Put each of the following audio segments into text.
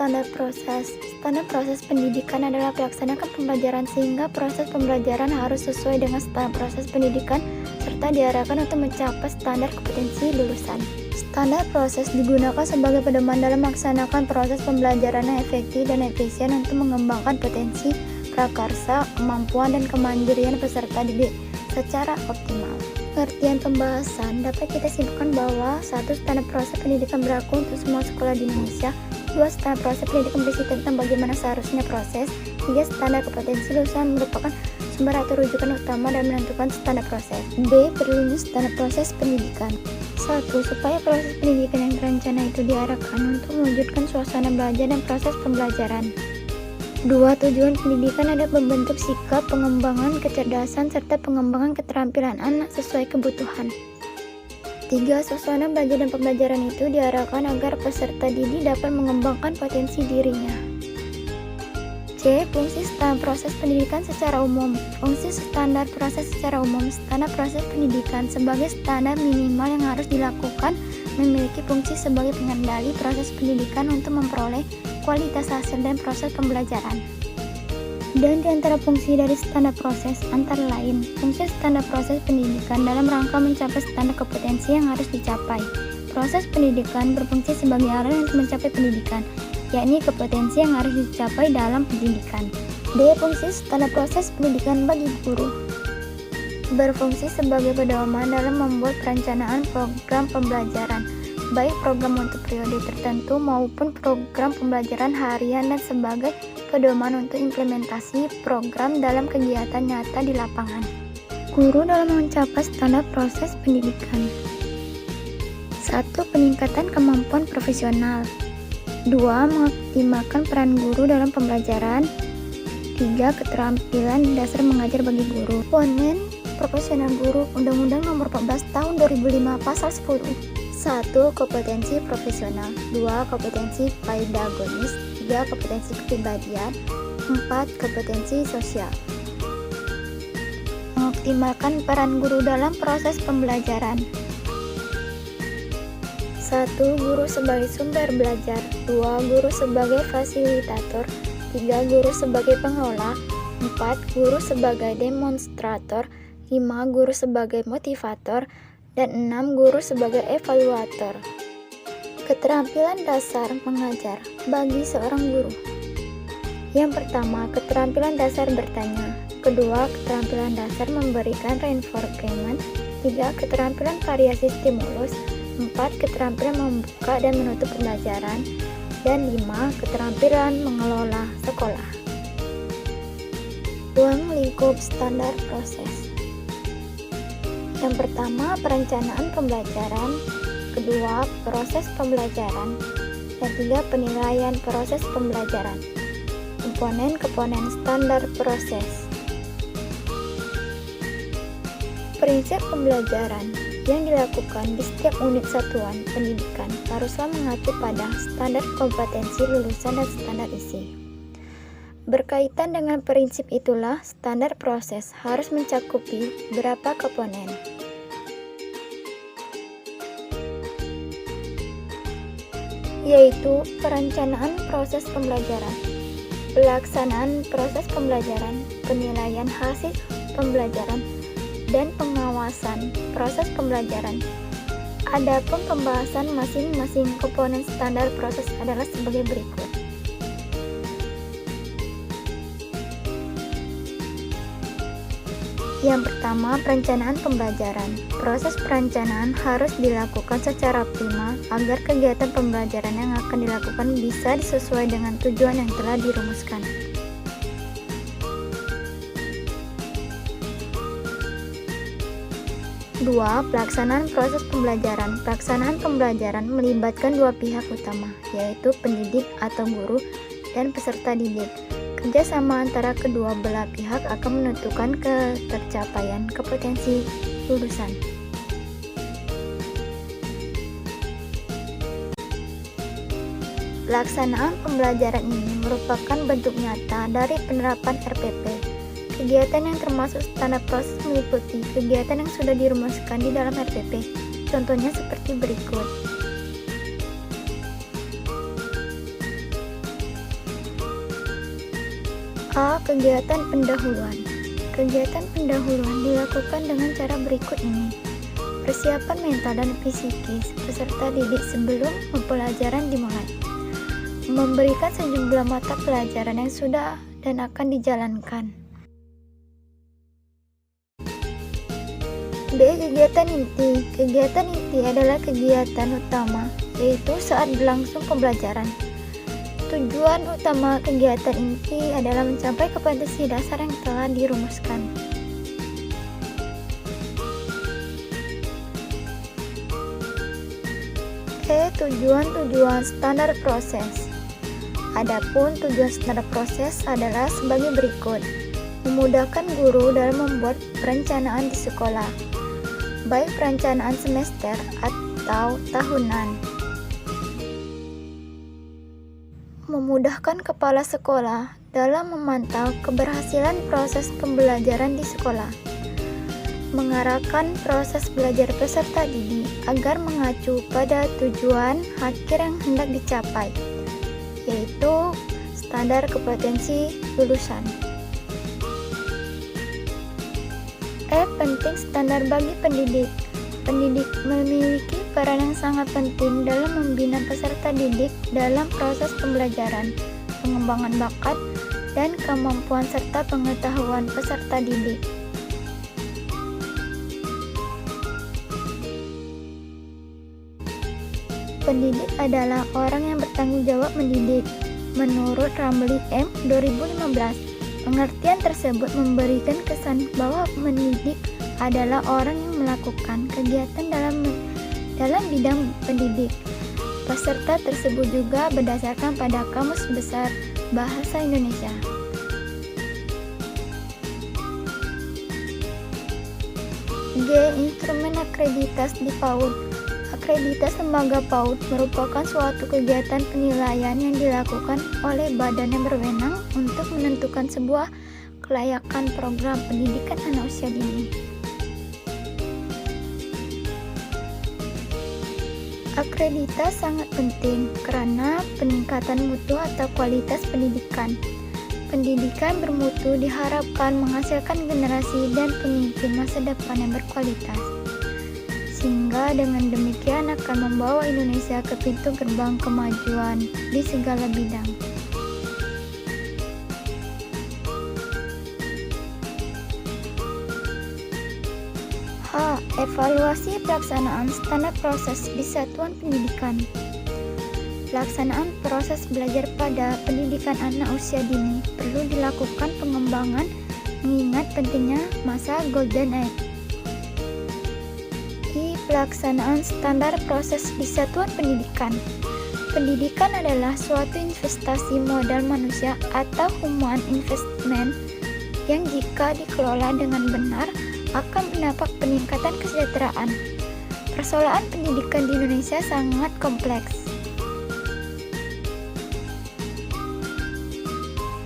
Standar proses. Standar proses pendidikan adalah pelaksanakan pembelajaran sehingga proses pembelajaran harus sesuai dengan standar proses pendidikan serta diarahkan untuk mencapai standar kompetensi lulusan. Standar proses digunakan sebagai pedoman dalam melaksanakan proses pembelajaran yang efektif dan efisien untuk mengembangkan potensi, prakarsa, kemampuan, dan kemandirian peserta didik secara optimal. Pengertian pembahasan dapat kita simpulkan bahwa 1. Standar proses pendidikan berlaku untuk semua sekolah di Indonesia. 2. Standar proses pendidikan berisi tentang bagaimana seharusnya proses. 3. Standar kompetensi lulusan merupakan sumber atau rujukan utama dalam menentukan standar proses. B. Perlunya standar proses pendidikan. 1. Supaya proses pendidikan yang terencana itu diarahkan untuk mewujudkan suasana belajar dan proses pembelajaran. 2. Tujuan pendidikan adalah membentuk sikap, pengembangan kecerdasan, serta pengembangan keterampilan anak sesuai kebutuhan. 3. Suasana belajar dan pembelajaran itu diarahkan agar peserta didik dapat mengembangkan potensi dirinya. C. Fungsi standar proses pendidikan secara umum. Fungsi standar proses secara umum. Standar proses pendidikan sebagai standar minimal yang harus dilakukan memiliki fungsi sebagai pengendali proses pendidikan untuk memperoleh kualitas hasil dan proses pembelajaran. Dan di antara fungsi dari standar proses antara lain, fungsi standar proses pendidikan dalam rangka mencapai standar kompetensi yang harus dicapai. Proses pendidikan berfungsi sebagai alat untuk mencapai pendidikan, yakni kompetensi yang harus dicapai dalam pendidikan. D. Fungsi standar proses pendidikan bagi guru berfungsi sebagai pedoman dalam membuat perencanaan program pembelajaran, baik program untuk periode tertentu maupun program pembelajaran harian, dan sebagai pedoman untuk implementasi program dalam kegiatan nyata di lapangan. Guru dalam mencapai standar proses pendidikan. 1. Peningkatan kemampuan profesional. 2. Mengoptimalkan peran guru dalam pembelajaran. 3. Keterampilan dasar mengajar bagi guru. Komponen profesional guru. Undang-Undang Nomor 14 Tahun 2005 Pasal 10. 1. Kompetensi profesional. 2. Kompetensi pedagonis. 3. Kompetensi kepribadian. 4. Kompetensi sosial. Mengoptimalkan peran guru dalam proses pembelajaran. 1. Guru sebagai sumber belajar. 2. Guru sebagai fasilitator. 3. Guru sebagai pengelola. 4. Guru sebagai demonstrator. 5. Guru sebagai motivator. Dan 6. Guru sebagai evaluator. Keterampilan dasar mengajar bagi seorang guru. Yang pertama, keterampilan dasar bertanya. Kedua, keterampilan dasar memberikan reinforcement. 3. Keterampilan variasi stimulus. 4. Keterampilan membuka dan menutup pembelajaran. Dan 5. Keterampilan mengelola sekolah. Ruang lingkup standar proses. Yang pertama, perencanaan pembelajaran. Kedua, proses pembelajaran. Yang ketiga, penilaian proses pembelajaran. Komponen-komponen standar proses. Prinsip pembelajaran yang dilakukan di setiap unit satuan pendidikan haruslah mengacu pada standar kompetensi lulusan dan standar isi. Berkaitan dengan prinsip itulah, standar proses harus mencakupi beberapa komponen, yaitu perencanaan proses pembelajaran, pelaksanaan proses pembelajaran, penilaian hasil pembelajaran, dan pengawasan proses pembelajaran. Adapun pembahasan masing-masing komponen standar proses adalah sebagai berikut. Yang pertama, perencanaan pembelajaran. Proses perencanaan harus dilakukan secara optimal agar kegiatan pembelajaran yang akan dilakukan bisa disesuai dengan tujuan yang telah dirumuskan. Dua, pelaksanaan proses pembelajaran. Pelaksanaan pembelajaran melibatkan dua pihak utama, yaitu pendidik atau guru dan peserta didik. Kerjasama antara kedua belah pihak akan menentukan ketercapaian kompetensi lulusan. Pelaksanaan pembelajaran ini merupakan bentuk nyata dari penerapan RPP. Kegiatan yang termasuk standar proses meliputi kegiatan yang sudah dirumuskan di dalam RPP. Contohnya seperti berikut. A. Kegiatan pendahuluan. Kegiatan pendahuluan dilakukan dengan cara berikut ini. Persiapan mental dan psikis peserta didik sebelum pembelajaran dimulai. Memberikan sejumlah mata pelajaran yang sudah dan akan dijalankan. B. Kegiatan inti. Kegiatan inti adalah kegiatan utama, yaitu saat berlangsung pembelajaran. Tujuan utama kegiatan inti adalah mencapai kompetensi dasar yang telah dirumuskan. Tujuan standar proses. Adapun tujuan standar proses adalah sebagai berikut: memudahkan guru dalam membuat perencanaan di sekolah, baik perencanaan semester atau tahunan. Memudahkan kepala sekolah dalam memantau keberhasilan proses pembelajaran di sekolah. Mengarahkan proses belajar peserta didik agar mengacu pada tujuan akhir yang hendak dicapai, yaitu standar kompetensi lulusan. Penting standar bagi pendidik. Pendidik memiliki peran yang sangat penting dalam membina peserta didik dalam proses pembelajaran, pengembangan bakat, dan kemampuan serta pengetahuan peserta didik. Pendidik adalah orang yang bertanggung jawab mendidik. Menurut Ramli M. 2015, pengertian tersebut memberikan kesan bahwa mendidik adalah orang yang melakukan kegiatan dalam bidang pendidik. Peserta tersebut juga berdasarkan pada Kamus Besar Bahasa Indonesia. G. Instrumen akreditas di PAUD. Akreditas lembaga PAUD merupakan suatu kegiatan penilaian yang dilakukan oleh badan yang berwenang untuk menentukan sebuah kelayakan program pendidikan anak usia dini. Akreditas sangat penting karena peningkatan mutu atau kualitas pendidikan. Pendidikan bermutu diharapkan menghasilkan generasi dan pemimpin masa depan yang berkualitas, sehingga dengan demikian akan membawa Indonesia ke pintu gerbang kemajuan di segala bidang. H. Evaluasi pelaksanaan standar proses di satuan pendidikan. Pelaksanaan proses belajar pada pendidikan anak usia dini perlu dilakukan pengembangan mengingat pentingnya masa Golden Age. Pelaksanaan standar proses di satuan pendidikan. Pendidikan adalah suatu investasi modal manusia atau human investment yang jika dikelola dengan benar akan berdampak peningkatan kesejahteraan. Persoalan pendidikan di Indonesia sangat kompleks.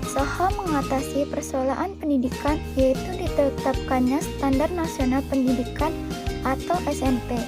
Usaha mengatasi persoalan pendidikan yaitu ditetapkannya Standar Nasional Pendidikan atau SMP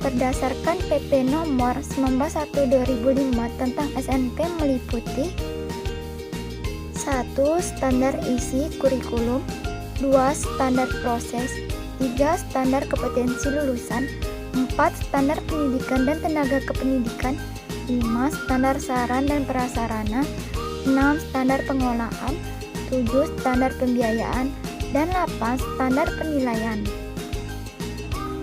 berdasarkan PP nomor 19/1/2005 tentang SMP meliputi 1. Standar isi kurikulum, 2. Standar proses, 3. Standar kompetensi lulusan, 4. Standar pendidikan dan tenaga kependidikan, 5. Standar saran dan prasarana, 6. Standar pengolahan, 7. Standar pembiayaan, dan 8. Standar penilaian.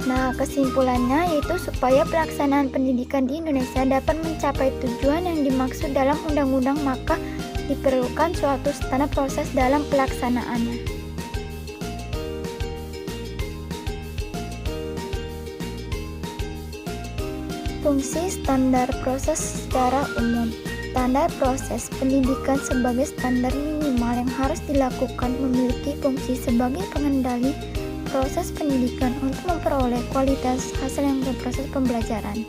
Nah, kesimpulannya yaitu supaya pelaksanaan pendidikan di Indonesia dapat mencapai tujuan yang dimaksud dalam undang-undang, maka diperlukan suatu standar proses dalam pelaksanaannya. Fungsi standar proses secara umum. Standar proses pendidikan sebagai standar minimal yang harus dilakukan memiliki fungsi sebagai pengendali proses pendidikan untuk memperoleh kualitas hasil yang berproses pembelajaran.